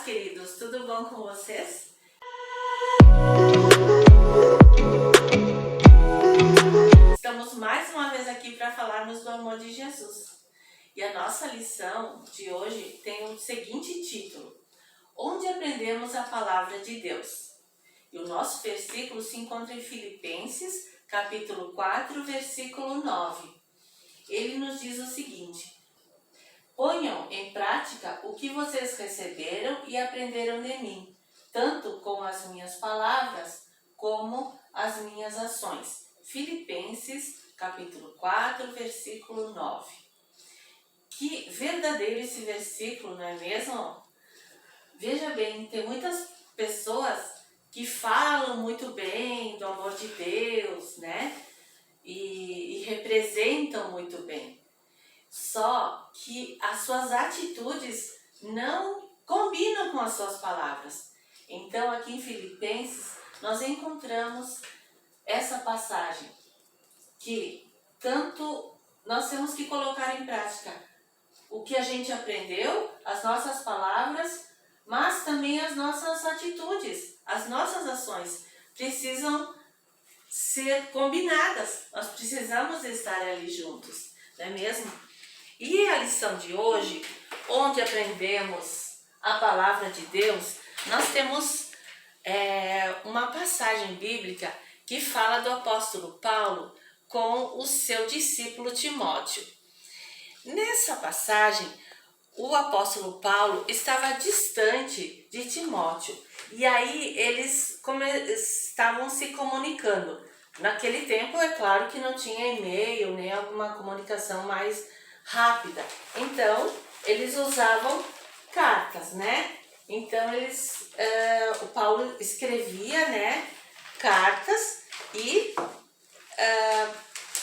queridos, tudo bom com vocês? Estamos mais uma vez aqui para falarmos do amor de Jesus. E a nossa lição de hoje tem o seguinte título: Onde aprendemos a palavra de Deus. E o nosso versículo se encontra em Filipenses, capítulo 4, versículo 9. Ele nos diz o seguinte: Ponham em prática o que vocês receberam e aprenderam de mim, tanto com as minhas palavras como as minhas ações. Filipenses, capítulo 4, versículo 9. Que verdadeiro esse versículo, não é mesmo? Veja bem, tem muitas pessoas que falam muito bem do amor de Deus, né? E representam muito bem. Só que as suas atitudes não combinam com as suas palavras. Então, aqui em Filipenses, nós encontramos essa passagem que tanto nós temos que colocar em prática o que a gente aprendeu, as nossas palavras, mas também as nossas atitudes, as nossas ações precisam ser combinadas. Nós precisamos estar ali juntos, não é mesmo? E a lição de hoje, onde aprendemos a palavra de Deus, nós temos uma passagem bíblica que fala do apóstolo Paulo com o seu discípulo Timóteo. Nessa passagem, o apóstolo Paulo estava distante de Timóteo e aí eles estavam se comunicando. Naquele tempo, é claro que não tinha e-mail nem alguma comunicação mais rápida. Então, eles usavam cartas, né? Então, o Paulo escrevia, né, cartas e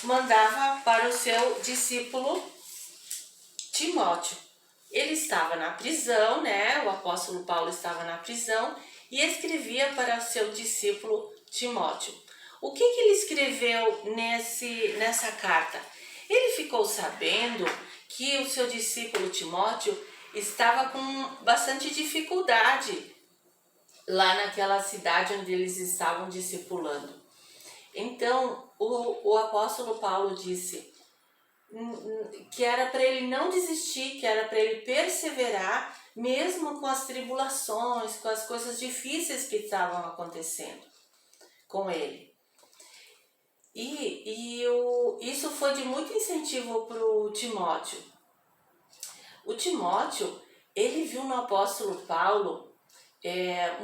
mandava para o seu discípulo Timóteo. Ele estava na prisão, né? O apóstolo Paulo estava na prisão e escrevia para o seu discípulo Timóteo. O que ele escreveu nessa carta? Ele ficou sabendo que o seu discípulo Timóteo estava com bastante dificuldade lá naquela cidade onde eles estavam discipulando. Então, o apóstolo Paulo disse que era para ele não desistir, que era para ele perseverar, mesmo com as tribulações, com as coisas difíceis que estavam acontecendo com ele. Isso foi de muito incentivo para o Timóteo. O Timóteo, ele viu no apóstolo Paulo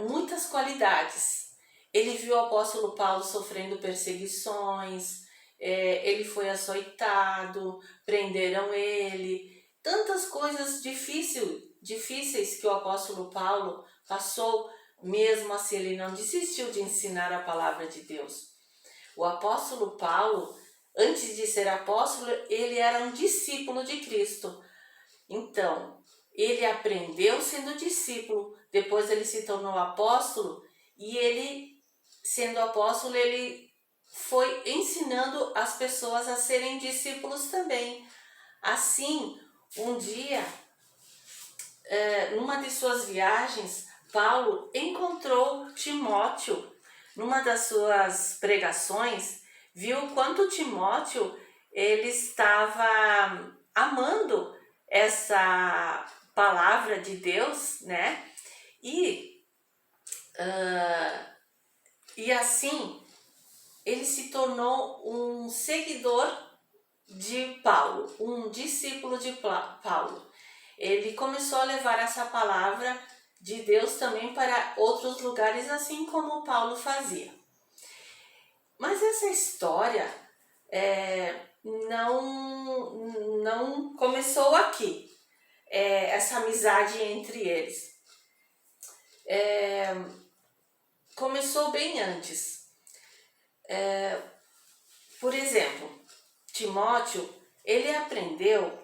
muitas qualidades. Ele viu o apóstolo Paulo sofrendo perseguições, ele foi açoitado, prenderam ele, tantas coisas difíceis que o apóstolo Paulo passou, mesmo assim ele não desistiu de ensinar a palavra de Deus. O apóstolo Paulo, antes de ser apóstolo, ele era um discípulo de Cristo. Então, ele aprendeu sendo discípulo, depois ele se tornou apóstolo e ele, sendo apóstolo, ele foi ensinando as pessoas a serem discípulos também. Assim, um dia, numa de suas viagens, Paulo encontrou Timóteo. Numa das suas pregações, viu quanto Timóteo ele estava amando essa palavra de Deus, né? E assim ele se tornou um seguidor de Paulo, um discípulo de Paulo. Ele começou a levar essa palavra de Deus também para outros lugares, assim como Paulo fazia. Mas essa história não começou aqui, essa amizade entre eles. Começou bem antes. Por exemplo, Timóteo, ele aprendeu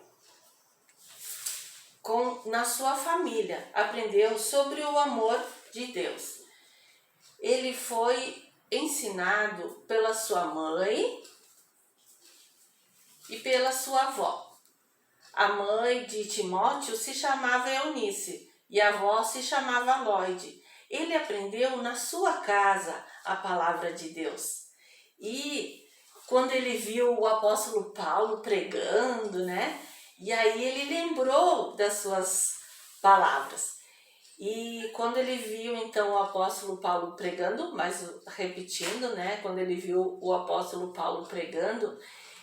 na sua família, aprendeu sobre o amor de Deus. Ele foi ensinado pela sua mãe e pela sua avó. A mãe de Timóteo se chamava Eunice e a avó se chamava Lloyd. Ele aprendeu na sua casa a palavra de Deus. E quando ele viu o apóstolo Paulo pregando, né? E aí ele lembrou das suas palavras. E quando ele viu então o apóstolo Paulo pregando, mas repetindo, né? Quando ele viu o apóstolo Paulo pregando,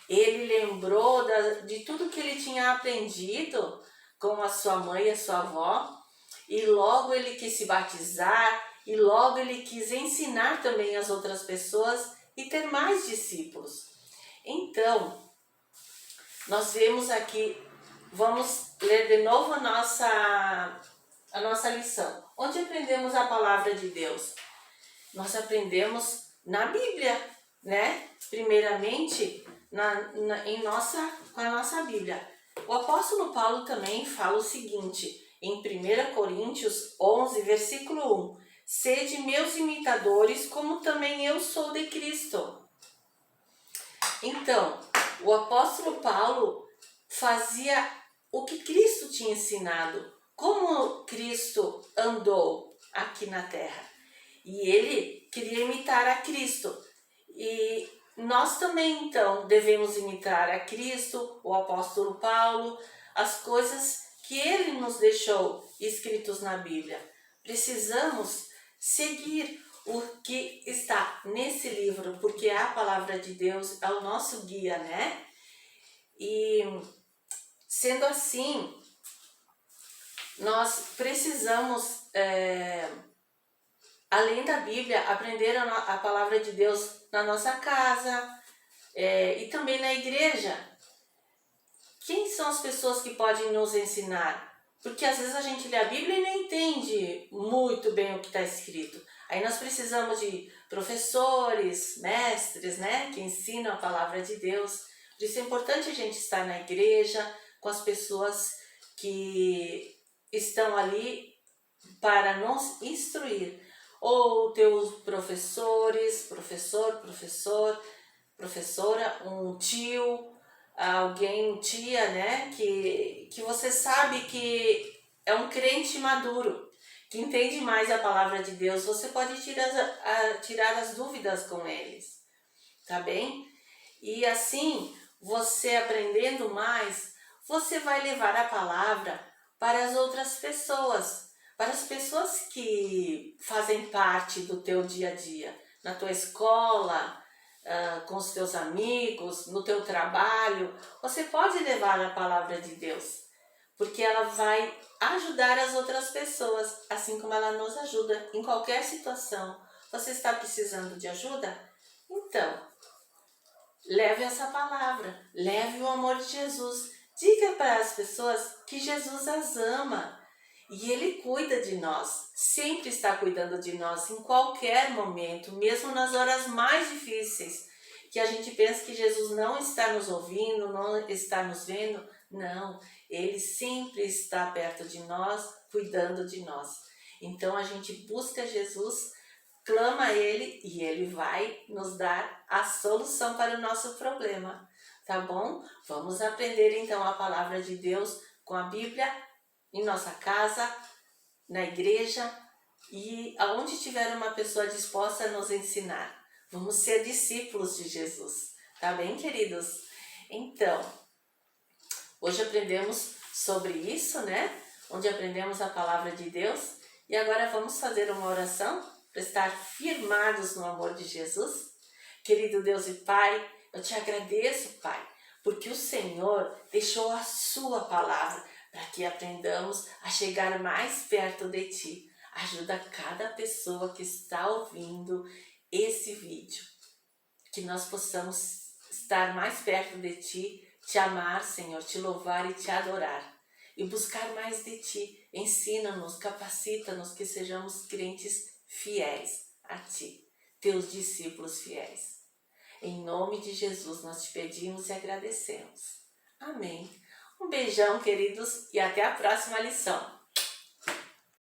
ele lembrou de tudo que ele tinha aprendido com a sua mãe e a sua avó, e logo ele quis se batizar, e logo ele quis ensinar também as outras pessoas e ter mais discípulos. Então, nós vemos aqui, vamos ler de novo a nossa lição. Onde aprendemos a palavra de Deus? Nós aprendemos na Bíblia, né? Primeiramente, com a nossa Bíblia. O apóstolo Paulo também fala o seguinte, em 1 Coríntios 11, versículo 1. Sede meus imitadores, como também eu sou de Cristo. Então, o apóstolo Paulo fazia o que Cristo tinha ensinado, como Cristo andou aqui na terra. E ele queria imitar a Cristo. E nós também, então, devemos imitar a Cristo, o apóstolo Paulo, as coisas que ele nos deixou escritos na Bíblia. Precisamos seguir o que está nesse livro, porque a palavra de Deus é o nosso guia, né? E sendo assim, nós precisamos, além da Bíblia, aprender a palavra de Deus na nossa casa e também na igreja. Quem são as pessoas que podem nos ensinar? Porque às vezes a gente lê a Bíblia e não entende muito bem o que está escrito. Aí nós precisamos de professores, mestres, né, que ensinam a palavra de Deus. Por isso é importante a gente estar na igreja com as pessoas que estão ali para nos instruir. Ou teus professores, professora, um tio, alguém, tia, né, que você sabe que é um crente maduro, que entende mais a palavra de Deus. Você pode tirar as dúvidas com eles, tá bem? E assim, você aprendendo mais, você vai levar a palavra para as outras pessoas, para as pessoas que fazem parte do teu dia a dia, na tua escola, com os teus amigos, no teu trabalho. Você pode levar a palavra de Deus, porque ela vai ajudar as outras pessoas, assim como ela nos ajuda em qualquer situação. Você está precisando de ajuda? Então, leve essa palavra, leve o amor de Jesus. Diga para as pessoas que Jesus as ama e Ele cuida de nós, sempre está cuidando de nós em qualquer momento, mesmo nas horas mais difíceis, que a gente pensa que Jesus não está nos ouvindo, não está nos vendo. Não, Ele sempre está perto de nós, cuidando de nós. Então a gente busca Jesus, clama a Ele e Ele vai nos dar a solução para o nosso problema, tá bom? Vamos aprender então a palavra de Deus com a Bíblia em nossa casa, na igreja e aonde tiver uma pessoa disposta a nos ensinar. Vamos ser discípulos de Jesus, tá bem, queridos? Então, hoje aprendemos sobre isso, né? Onde aprendemos a palavra de Deus. E agora vamos fazer uma oração para estar firmados no amor de Jesus. Querido Deus e Pai, eu te agradeço, Pai, porque o Senhor deixou a sua palavra para que aprendamos a chegar mais perto de Ti. Ajuda cada pessoa que está ouvindo esse vídeo, que nós possamos estar mais perto de Ti, Te amar, Senhor, Te louvar e Te adorar. E buscar mais de Ti. Ensina-nos, capacita-nos que sejamos crentes fiéis a Ti, Teus discípulos fiéis. Em nome de Jesus nós Te pedimos e agradecemos. Amém. Um beijão, queridos, e até a próxima lição.